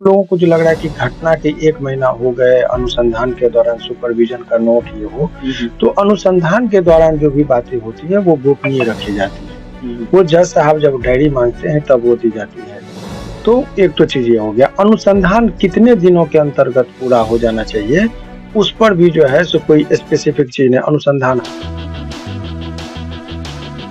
लोगों को जो लग रहा है कि घटना के 1 महीना हो गए, अनुसंधान के दौरान सुपरविज़न का नोट ये वो, हुँ, हुँ। तो अनुसंधान के दौरान जो भी बातें होती हैं, वो गोपनीय रखी जाती हैं। हुँ, हुँ। वो जज साहब जब डायरी माँगते हैं, तब वो दी जाती है। तो एक तो चीज़ ये हो गया। अनुसंधान कितने दिनों के अंतर्गत पूरा हो जाना चाहिए, उस पर भी जो है सो कोई स्पेसिफिक चीज़ नहीं, अनुसंधान।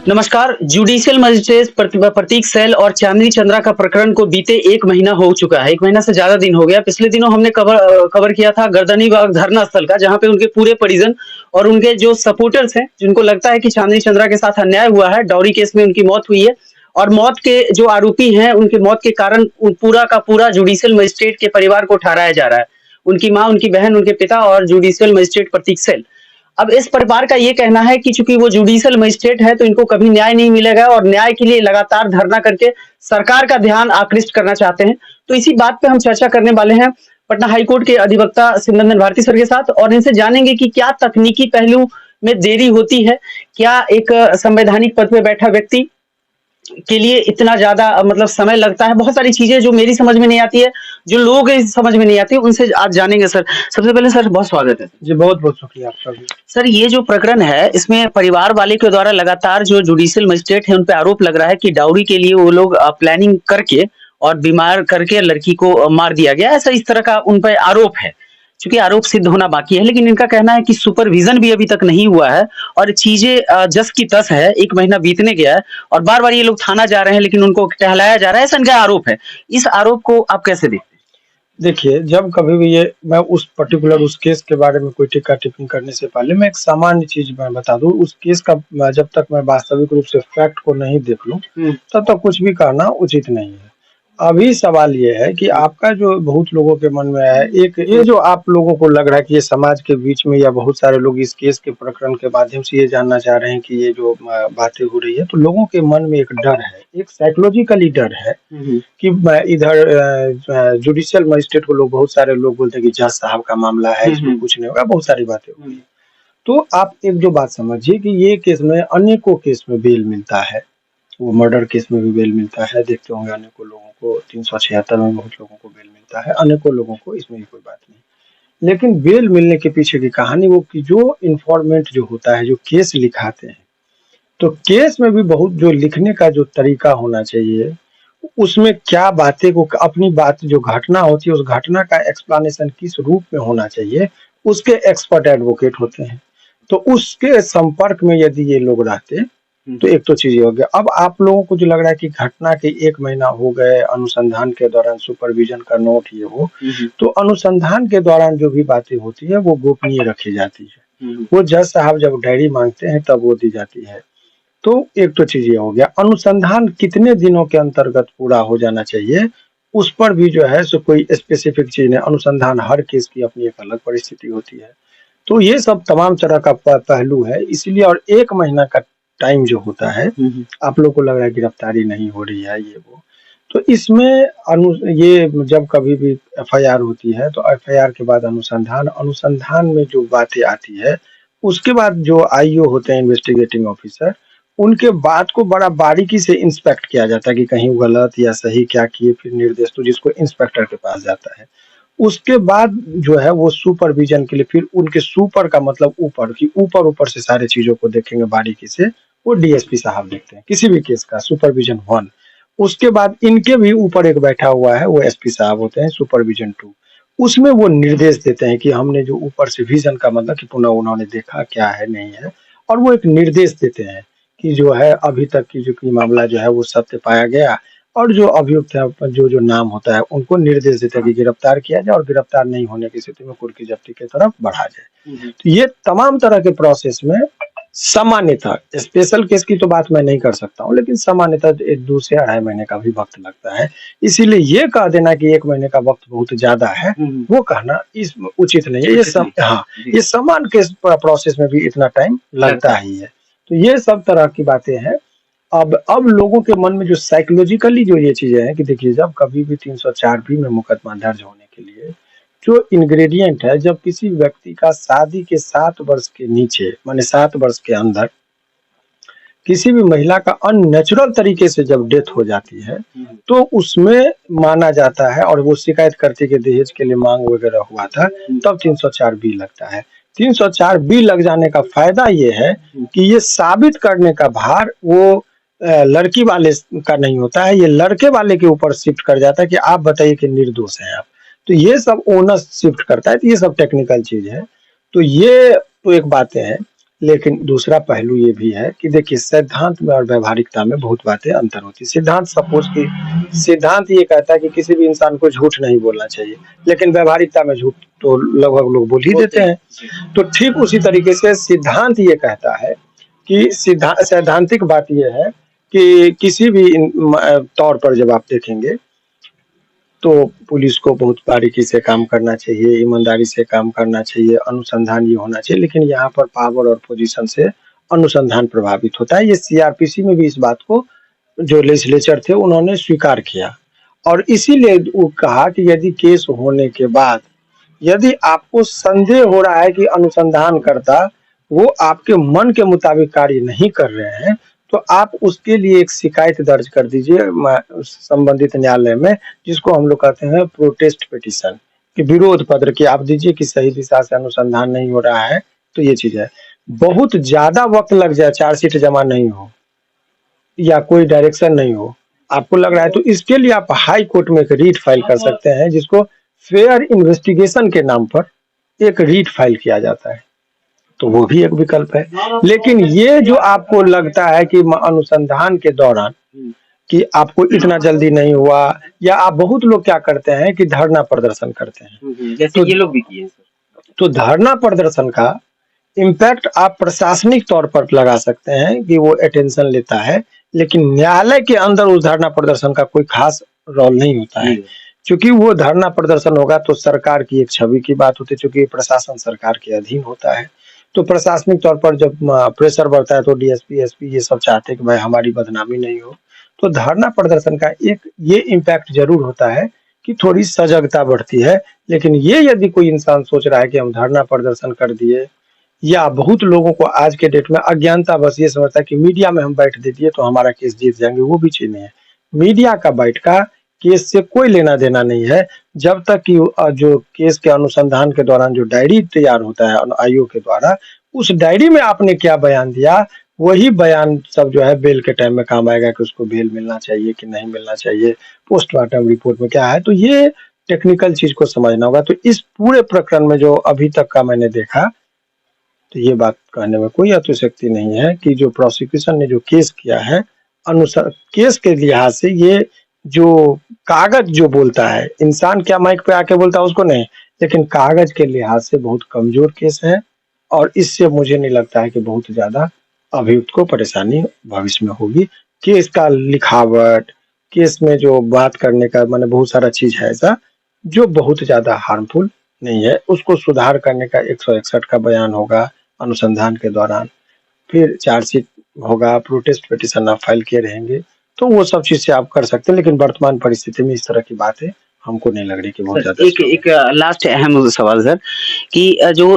नमस्कार, जुडिशियल मजिस्ट्रेट प्रतीक सैल और चांदनी चंद्रा का प्रकरण को बीते 1 महीना हो चुका है। 1 महीना से ज़्यादा दिन हो गया। पिछले दिनों हमने कवर किया था गर्दनीबाग धरना स्थल का, जहाँ पे उनके पूरे परिजन और उनके जो सपोर्टर्स हैं, जिनको लगता है कि चांदनी चंद्रा के साथ अन्याय हुआ है, डाउरी केस में उनकी मौत हुई है और मौत के जो आरोपी हैं, उनकी मौत के कारण पूरा का पूरा जुडिशियल मजिस्ट्रेट के परिवार को ठहराया जा रहा है। उनकी माँ, उनकी बहन, उनके पिता और जुडिशियल मजिस्ट्रेट प्रतीक सैल। अब इस परिवार का ये कहना है कि चूंकि वो जुडिशियल मजिस्ट्रेट है, तो इनको कभी न्याय नहीं मिलेगा और न्याय के लिए लगातार धरना करके सरकार का ध्यान आकृष्ट करना चाहते हैं। तो इसी बात पे हम चर्चा करने वाले हैं पटना हाईकोर्ट के अधिवक्ता सिमरन भारती सर के साथ, और इनसे जानेंगे कि क्या तकनीकी पहलू में देरी होती है, क्या एक संवैधानिक पद पे बैठा व्यक्ति के लिए इतना ज्यादा मतलब समय लगता है। बहुत सारी चीजें जो मेरी समझ में नहीं आती है, जो लोगों के समझ में नहीं आती है, उनसे आज जानेंगे सर। सबसे पहले सर, बहुत स्वागत है। जी, बहुत-बहुत शुक्रिया आपका भी। सर, ये जो प्रकरण है, इसमें परिवार वाले के द्वारा लगातार जो जुडिशियल मजिस्ट्रेट है, उन पे आरोप लग रहा है कि डाउरी के लिए वो लोग प्लानिंग करके और बीमार करके लड़की को मार दिया गया। ऐसा इस तरह का उन पे आरोप है। चूंकि आरोप सिद्ध होना बाकी है, लेकिन इनका कहना है कि सुपरविजन भी अभी तक नहीं हुआ है और चीजें जस की तस है। 1 महीना बीतने गया है और बार-बार ये लोग थाना जा रहे हैं, लेकिन उनको टहलाया जा रहा है। ऐसा इनका आरोप है। इस आरोप को आप कैसे देखते हैं? देखिए, जब कभी भी ये मैं उस पर्टिकुलर उस केस के बारे में कोई टिप्पणी करने से पहले मैं एक सामान्य चीज़ मैं बता दूँ, उस केस का जब तक मैं वास्तविक रूप से फैक्ट को नहीं देख लूँ, तब तक कुछ भी कहना उचित नहीं है। अभी सवाल ये है कि आपका जो बहुत लोगों के मन में है, एक ये जो आप लोगों को लग रहा है कि ये समाज के बीच में या बहुत सारे लोग इस केस के प्रकरण के माध्यम से ये जानना चाह रहे हैं कि ये जो बातें हो रही है, तो लोगों के मन में एक डर है, एक साइकोलॉजिकली डर है कि मैं इधर जुडिशियल मजिस्ट्रेट को लोग बहुत सारे लोग बोलते हैं कि जज साहब का मामला है, इसमें कुछ नहीं होगा, बहुत सारी बातें होती हैं। तो आप एक जो बात समझिए कि ये केस में अनेकों केस में बेल मिलता है। वो मर्डर केस में भी बेल मिलता है, देखते होंगे अनेकों लोगों को 376 में बहुत लोगों को बेल मिलता है, अनेकों लोगों को, इसमें भी कोई बात नहीं। लेकिन बेल मिलने के पीछे की कहानी वो कि जो इन्फॉर्मेंट जो होता है, जो केस लिखाते हैं, तो केस में भी बहुत जो लिखने का जो तरीका होना चाहिए, उसमें क्या बातें को अपनी बात जो घटना होती है, उस घटना का एक्सप्लेनेशन किस रूप में होना चाहिए, उसके एक्सपर्ट एडवोकेट होते हैं। तो उसके संपर्क में यदि ये लोग रहते, तो एक तो चीज़ ये हो गया। अब आप लोगों को जो लग रहा है कि घटना के 1 महीना हो गए, अनुसंधान के दौरान सुपरविज़न का नोट ये वो, तो अनुसंधान के दौरान जो भी बातें होती हैं, वो गोपनीय रखी जाती है। वो जज साहब जब डायरी माँगते हैं, तब वो दी जाती है। तो एक तो चीज़ ये हो गया। अनुसंधान कितने दिनों के अंतर्गत पूरा हो जाना चाहिए, उस पर भी जो है सो कोई स्पेसिफिक चीज़ नहीं। अनुसंधान हर केस की अपनी एक अलग परिस्थिति होती है। तो ये सब तमाम तरह का पहलू है, इसलिए और 1 महीना का टाइम जो होता है, आप लोग को लग रहा है गिरफ्तारी नहीं हो रही है, ये वो। तो इसमें ये जब कभी भी एफआईआर होती है, तो एफआईआर के बाद अनुसंधान, अनुसंधान में जो बातें आती है, उसके बाद जो आईओ होते हैं, इन्वेस्टिगेटिंग ऑफिसर, उनके बात को बड़ा बारीकी से इंस्पेक्ट किया जाता है कि कहीं गलत या सही क्या किए, फिर निर्देश तो जिसको इंस्पेक्टर के पास जाता है। उसके बाद जो है वो सुपरविज़न के लिए फिर उनके सुपर का मतलब ऊपर कि ऊपर-ऊपर से सारी चीज़ों को देखेंगे बारीकी से, वो डीएसपी साहब देखते हैं, किसी भी केस का सुपरविज़न 1। उसके बाद इनके भी ऊपर एक बैठा हुआ है, वो एसपी साहब होते हैं, सुपरविज़न 2। उसमें वो निर्देश देते हैं कि हमने जो ऊपर से विज़न का मतलब कि पुनः उन्होंने देखा क्या है, नहीं है, और वो एक निर्देश देते हैं कि जो है अभी तक की जो कि मामला जो है वो सत्य पाया गया, और जो अभियुक्त है जो नाम होता है उनको निर्देश देता है कि गिरफ्तार किया जाए और गिरफ्तार नहीं होने की स्थिति में कुर्की जब्ती की तरफ बढ़ा जाए। तो ये तमाम तरह के प्रोसेस में सामान्यतः, स्पेशल केस की तो बात मैं नहीं कर सकता हूँ, लेकिन सामान्यतः 2 से 2.5 महीने का भी वक्त लगता है। इसीलिए ये कह देना कि 1 महीने का वक्त बहुत ज्यादा है, वो कहना इस उचित नहीं है। ये समान केस प्रोसेस में भी इतना टाइम लगता ही है। तो ये सब तरह की बातें हैं। अब लोगों के मन में जो साइकोलॉजिकली जो ये चीजें हैं कि देखिए, जब कभी भी 304 बी में मुकदमा दर्ज होने के लिए जो इंग्रेडिएंट है, जब किसी व्यक्ति का शादी के 7 वर्ष के नीचे माने 7 वर्ष के अंदर किसी भी महिला का अननेचुरल तरीके से जब डेथ हो जाती है तो उसमें माना जाता है, और वो शिकायत करती कि दहेज के लिए मांग वगैरह हुआ था, तब 304 बी लगता है। 304 बी लग जाने का फायदा ये है कि ये साबित करने का भार वो लड़की वाले का नहीं होता है, ये लड़के वाले के ऊपर शिफ्ट कर जाता है कि आप बताइए कि निर्दोष हैं आप। तो ये सब ओनस शिफ्ट करता है, तो ये सब टेक्निकल चीज है। तो ये तो एक बातें हैं, लेकिन दूसरा पहलू ये भी है कि देखिए सिद्धांत में और व्यवहारिकता में बहुत बातें अंतर होती है। सिद्धांत सपोज कि सिद्धांत ये कहता है कि किसी भी इंसान को झूठ नहीं बोलना चाहिए, लेकिन व्यवहारिकता में झूठ तो लगभग लोग बोल ही देते हैं। तो ठीक उसी तरीके से सिद्धांत ये कहता है कि सैद्धांतिक बात ये है कि किसी भी तौर पर जब आप देखेंगे तो पुलिस को बहुत बारीकी से काम करना चाहिए, ईमानदारी से काम करना चाहिए, अनुसंधान ये होना चाहिए, लेकिन यहाँ पर पावर और पोजीशन से अनुसंधान प्रभावित होता है। ये सीआरपीसी में भी इस बात को जो लेजिस्लेचर थे उन्होंने स्वीकार किया, और इसीलिए वो कहा कि यदि केस होने के बाद यदि आपको संदेह हो रहा है कि अनुसंधानकर्ता वो आपके मन के मुताबिक कार्य नहीं कर रहे हैं, तो आप उसके लिए एक शिकायत दर्ज कर दीजिए संबंधित न्यायालय में, जिसको हम लोग कहते हैं प्रोटेस्ट पिटीशन, कि विरोध पत्र कि आप दीजिए कि सही दिशा से अनुसंधान नहीं हो रहा है। तो ये चीज है, बहुत ज्यादा वक्त लग जाए, चार्जशीट जमा नहीं हो या कोई डायरेक्शन नहीं हो, आपको लग रहा है, तो इसके लिए आप हाई कोर्ट में एक रीट फाइल कर सकते हैं, जिसको फेयर इन्वेस्टिगेशन के नाम पर एक रीट फाइल किया जाता है। तो वो भी एक विकल्प है। लेकिन ये जो आपको लगता है कि अनुसंधान के दौरान कि आपको इतना जल्दी नहीं हुआ, या आप बहुत लोग क्या करते हैं कि धरना प्रदर्शन करते हैं, जैसे ये लोग भी किए सर। तो धरना प्रदर्शन का इम्पैक्ट आप प्रशासनिक तौर पर लगा सकते हैं कि वो अटेंशन लेता है, लेकिन न्यायालय के अंदर उस धरना प्रदर्शन का कोई खास रोल नहीं होता है, क्योंकि वो धरना प्रदर्शन होगा तो सरकार की एक छवि की बात होती है, क्योंकि प्रशासन सरकार के अधीन होता है। तो प्रशासनिक तौर पर जब प्रेशर बढ़ता है तो डीएसपी एसपी ये सब चाहते हैं कि भाई हमारी बदनामी नहीं हो, तो धरना प्रदर्शन का एक ये इम्पैक्ट जरूर होता है कि थोड़ी सजगता बढ़ती है। लेकिन ये यदि कोई इंसान सोच रहा है कि हम धरना प्रदर्शन कर दिए, या बहुत लोगों को आज के डेट में अज्ञानता बस ये समझता है कि मीडिया में हम बैठ दे दिए तो हमारा केस जीत जाएंगे, वो भी चीज नहीं है। मीडिया का बैठका केस से कोई लेना देना नहीं है, जब तक कि जो केस के अनुसंधान के दौरान जो डायरी तैयार होता है आयोग के द्वारा, उस डायरी में आपने क्या बयान दिया, वही बयान सब जो है बेल के टाइम में काम आएगा कि उसको बेल मिलना चाहिए कि नहीं मिलना चाहिए, पोस्टमार्टम रिपोर्ट में क्या है। तो ये टेक्निकल चीज को समझना होगा। तो इस पूरे प्रकरण में जो अभी तक का मैंने देखा, तो ये बात कहने में कोई अतिशयोक्ति नहीं है कि जो प्रोसिक्यूशन ने जो केस किया है, अनुसार केस के लिहाज से ये जो कागज जो बोलता है, इंसान क्या माइक पे आके बोलता है उसको नहीं, लेकिन कागज के लिहाज से बहुत कमजोर केस है, और इससे मुझे नहीं लगता है कि बहुत ज्यादा अभियुक्त को परेशानी भविष्य में होगी। केस का लिखावट, केस में जो बात करने का माने बहुत सारा चीज है ऐसा जो बहुत ज्यादा हार्मफुल नहीं है, उसको सुधार करने का 161 का बयान होगा अनुसंधान के दौरान, फिर चार्जशीट होगा, प्रोटेस्ट पिटीशन आप फाइल किए रहेंगे, तो वो सब चीज से आप कर सकते हैं। लेकिन वर्तमान परिस्थिति में इस तरह की बातें हमको नहीं लग रही कि बहुत ज्यादा। एक लास्ट अहम सवाल सर, कि जो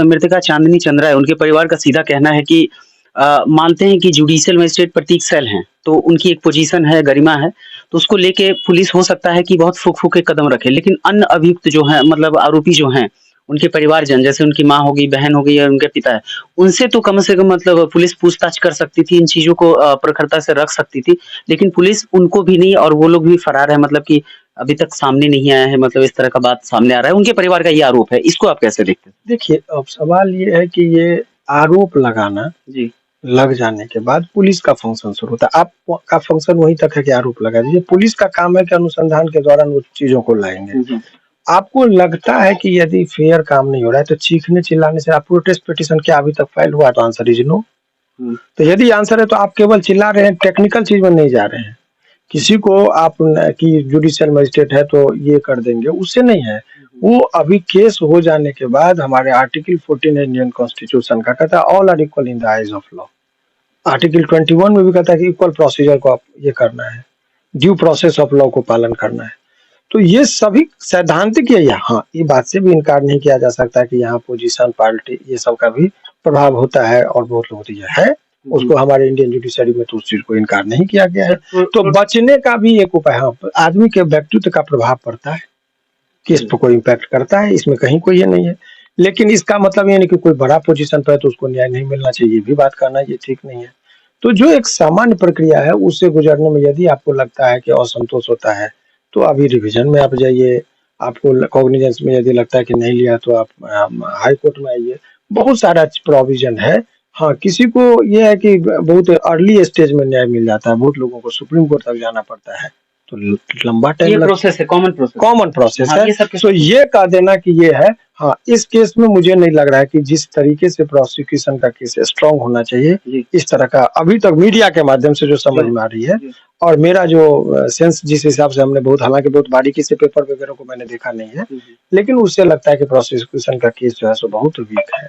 मृतका चांदनी चंद्रा है, उनके परिवार का सीधा कहना है कि मानते हैं कि जुडिशियल मजिस्ट्रेट प्रतीक सैल हैं, तो उनकी एक पोजीशन है, गरिमा है, तो उसको लेके पुलिस हो सकता है कि बहुत फूक फूक के कदम रखे, लेकिन अन्य अभियुक्त जो हैं, मतलब आरोपी जो हैं, उनके परिवारजन, जैसे उनकी माँ होगी, बहन होगी या उनके पिता है, उनसे तो कम से कम मतलब पुलिस पूछताछ कर सकती थी, इन चीजों को प्रखरता से रख सकती थी, लेकिन पुलिस उनको भी नहीं, और वो लोग भी फरार है, मतलब कि अभी तक सामने नहीं आया है, मतलब इस तरह का बात सामने आ रहा है, उनके परिवार का ये आरोप है। इसको आप कैसे देखते हैं? देखिए, अब सवाल ये है कि ये आरोप लगाना जी लग जाने के बाद पुलिस का फंक्शन शुरू होता है। आपका फंक्शन वहीं तक है कि आरोप लगा दीजिए, पुलिस का काम है कि अनुसंधान के दौरान वो चीजों को लाएंगे। आपको लगता है कि यदि फेयर काम नहीं हो रहा है तो चीखने चिल्लाने से, आप प्रोटेस्ट पिटीशन क्या अभी तक फाइल हुआ, तो आंसर इज नो। तो यदि आंसर है तो आप केवल चिल्ला रहे हैं, टेक्निकल चीज में नहीं जा रहे हैं। किसी को आप कि जुडिशियल मजिस्ट्रेट है तो ये कर देंगे, उससे नहीं है। वो अभी केस हो जाने के बाद हमारे आर्टिकल 14 इंडियन कॉन्स्टिट्यूशन का कहता है all are equal in the eyes of law. Article 21 में भी कहता है कि इक्वल प्रोसीजर को आप ये करना है, ड्यू प्रोसेस ऑफ लॉ को पालन करना है। तो ये सभी सैद्धांतिक है। हाँ, ये बात से भी इनकार नहीं किया जा सकता कि यहाँ पोजीशन, पार्टी, ये सब का भी प्रभाव होता है, और बहुत लोग है, उसको हमारे इंडियन जुडिशरी में तो उस चीज को इनकार नहीं किया गया है। तो बचने का भी एक उपाय, हाँ, आदमी के व्यक्तित्व का प्रभाव पड़ता है, किस पर कोई इम्पैक्ट करता है, इसमें कहीं कोई ये नहीं है। लेकिन इसका मतलब ये नहीं कि कोई बड़ा पोजीशन पर है तो उसको न्याय नहीं मिलना चाहिए, ये भी बात करना ये ठीक नहीं है। तो जो एक सामान्य प्रक्रिया है उससे गुजरने में यदि आपको लगता है कि असंतोष होता है तो अभी रिवीजन में आप जाइए। आपको कॉग्निजेंस में यदि लगता है कि नहीं लिया तो आप हाई कोर्ट में आइए, बहुत सारा प्रोविजन है। हाँ, किसी को ये है कि बहुत अर्ली स्टेज में न्याय मिल जाता है, बहुत लोगों को सुप्रीम कोर्ट तक जाना पड़ता है, तो लंबा ये टाइम प्रोसेस है, कॉमन प्रोसेस है। ये सब सो ये कह देना कि ये है, हाँ, इस केस में मुझे नहीं लग रहा है कि जिस तरीके से प्रोसिक्यूशन का केस स्ट्रांग होना चाहिए, इस तरह का अभी तक मीडिया के माध्यम से जो समझ में आ रही है, और मेरा जो सेंस जिस हिसाब से हमने हालांकि बहुत बारीकी से पेपर वगैरह को मैंने देखा नहीं है, लेकिन उससे लगता है कि प्रोसिक्यूशन का केस जो है सो बहुत वीक है।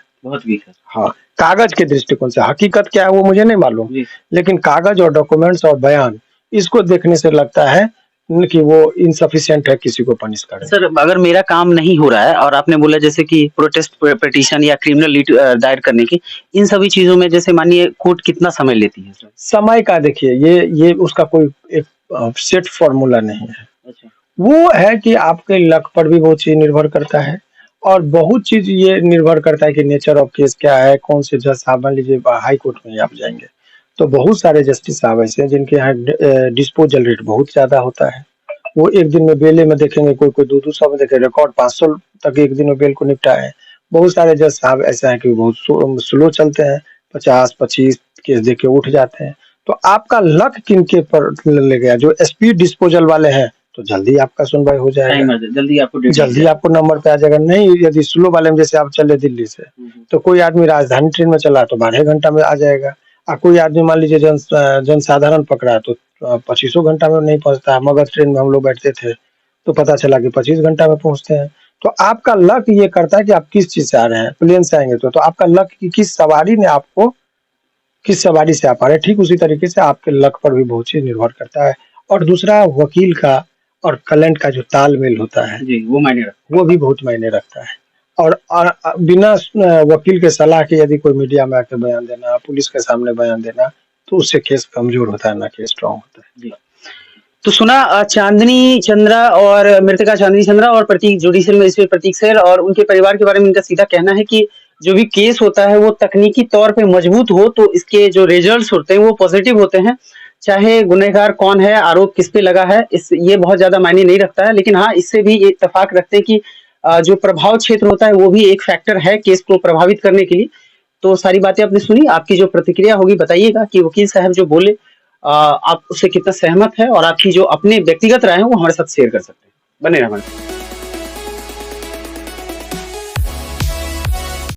हाँ, कागज के दृष्टिकोण से, हकीकत क्या है वो मुझे नहीं मालूम, लेकिन कागज और डॉक्यूमेंट्स और बयान, इसको देखने से लगता है कि वो इनसफिशिएंट है किसी को पनिश करे। सर, अगर मेरा काम नहीं हो रहा है और आपने बोला जैसे कि प्रोटेस्ट पिटीशन या क्रिमिनल लीड दायर करने की, इन सभी चीजों में जैसे मानिए कोर्ट कितना समय लेती है सर? समय का देखिए, ये उसका कोई एक सेट फॉर्मूला नहीं है। अच्छा। वो है कि आपके लक पर भी बहुत चीज निर्भर करता है, और बहुत चीज ये निर्भर करता है कि नेचर ऑफ केस क्या है, कौन से जज साहब, मान लीजिए हाई कोर्ट में आप जाएंगे तो बहुत सारे जस्टिस साहब ऐसे हैं जिनके यहाँ डिस्पोजल रेट बहुत ज्यादा होता है। वो एक दिन में बेले में देखेंगे, कोई 200 में देखे, रिकॉर्ड 500 तक एक दिन में बेल को निपटाए। बहुत सारे जज साहब ऐसे हैं कि बहुत स्लो चलते हैं, 50-25 केस देख के उठ जाते हैं। तो आपका लक किनके पर ले गया, जो स्पीड डिस्पोजल वाले हैं तो जल्दी आपका सुनवाई हो जाएगा, जल्दी आपको नंबर पे आ जाएगा। नहीं, यदि स्लो वाले में जैसे आप चले दिल्ली से, तो कोई आदमी राजधानी ट्रेन में चला तो 12 घंटा में आ जाएगा, और कोई आदमी मान लीजिए जनसाधारण पकड़ा तो 25 घंटा में नहीं पहुंचता है। मगध ट्रेन में हम लोग बैठते थे तो पता चला कि 25 घंटा में पहुंचते हैं। तो आपका लक ये करता है कि आप किस चीज से आ रहे हैं, प्लेन से आएंगे तो आपका लक की किस सवारी ने आपको, किस सवारी से आप आ रहे हैं, ठीक उसी तरीके से आपके लक पर भी बहुत चीज निर्भर करता है। और दूसरा, वकील का और क्लाइंट का जो तालमेल होता है जी, वो भी बहुत मायने रखता है। और बिना वकील के सलाह के यदि कोई मीडिया में आके बयान देना, पुलिस के सामने बयान देना, तो उससे केस कमजोर होता है, ना कि स्ट्रांग होता है। जी। तो सुना चांदनी चंद्रा और मृतका चांदनी चंद्रा और प्रतीक जुडिशियल मजिस्ट्रेट प्रतीक सैल और उनके परिवार के बारे में इनका सीधा कहना है कि जो भी केस होता है वो तकनीकी तौर पे मजबूत हो तो इसके जो रिजल्ट्स होते हैं वो पॉजिटिव होते हैं। चाहे गुनहगार कौन है, आरोप किस पे लगा है, ये बहुत ज्यादा मायने नहीं रखता है। लेकिन हाँ, इससे भी इत्तेफाक रखते हैं कि जो प्रभाव क्षेत्र होता है वो भी एक फैक्टर है केस को प्रभावित करने के लिए। तो सारी बातें आपने सुनी, आपकी जो प्रतिक्रिया होगी बताइएगा कि वकील साहब जो बोले आप उससे कितना सहमत है, और आपकी जो अपने व्यक्तिगत राय है वो हमारे साथ शेयर कर सकते हैं। बने रहें हमारे साथ।